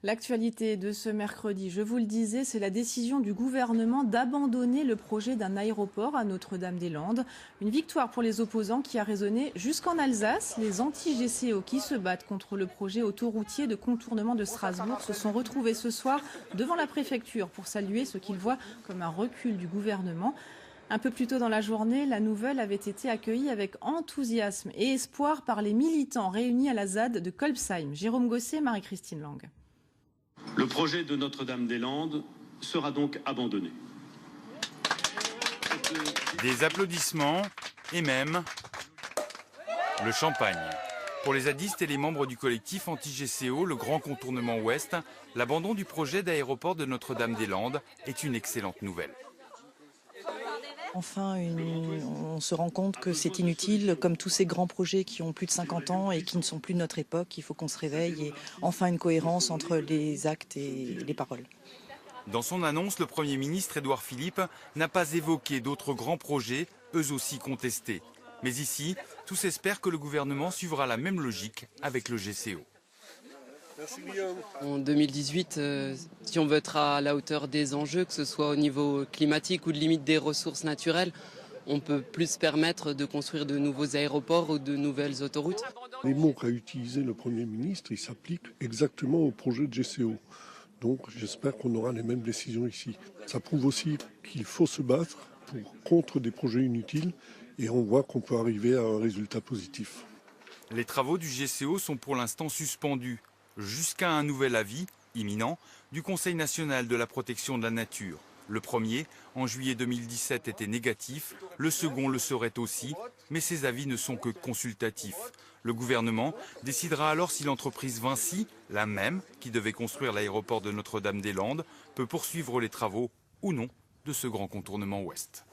L'actualité de ce mercredi, je vous le disais, c'est la décision du gouvernement d'abandonner le projet d'un aéroport à Notre-Dame-des-Landes. Une victoire pour les opposants qui a résonné jusqu'en Alsace. Les anti-GCO qui se battent contre le projet autoroutier de contournement de Strasbourg se sont retrouvés ce soir devant la préfecture pour saluer ce qu'ils voient comme un recul du gouvernement. Un peu plus tôt dans la journée, la nouvelle avait été accueillie avec enthousiasme et espoir par les militants réunis à la ZAD de Kolbsheim. Jérôme Gosset, Marie-Christine Lang. Le projet de Notre-Dame-des-Landes sera donc abandonné. Des applaudissements et même le champagne. Pour les zadistes et les membres du collectif anti-GCO, le grand contournement ouest, l'abandon du projet d'aéroport de Notre-Dame-des-Landes est une excellente nouvelle. Enfin, on se rend compte que c'est inutile, comme tous ces grands projets qui ont plus de 50 ans et qui ne sont plus de notre époque. Il faut qu'on se réveille et enfin une cohérence entre les actes et les paroles. Dans son annonce, le Premier ministre Édouard Philippe n'a pas évoqué d'autres grands projets, eux aussi contestés. Mais ici, tous espèrent que le gouvernement suivra la même logique avec le GCO. En 2018, si on veut être à la hauteur des enjeux, que ce soit au niveau climatique ou de limite des ressources naturelles, on peut plus se permettre de construire de nouveaux aéroports ou de nouvelles autoroutes. Les mots qu'a utilisé le Premier ministre, ils s'appliquent exactement au projet de GCO. Donc j'espère qu'on aura les mêmes décisions ici. Ça prouve aussi qu'il faut se battre contre des projets inutiles et on voit qu'on peut arriver à un résultat positif. Les travaux du GCO sont pour l'instant suspendus, jusqu'à un nouvel avis, imminent, du Conseil national de la protection de la nature. Le premier, en juillet 2017, était négatif, le second le serait aussi, mais ces avis ne sont que consultatifs. Le gouvernement décidera alors si l'entreprise Vinci, la même qui devait construire l'aéroport de Notre-Dame-des-Landes, peut poursuivre les travaux ou non de ce grand contournement ouest.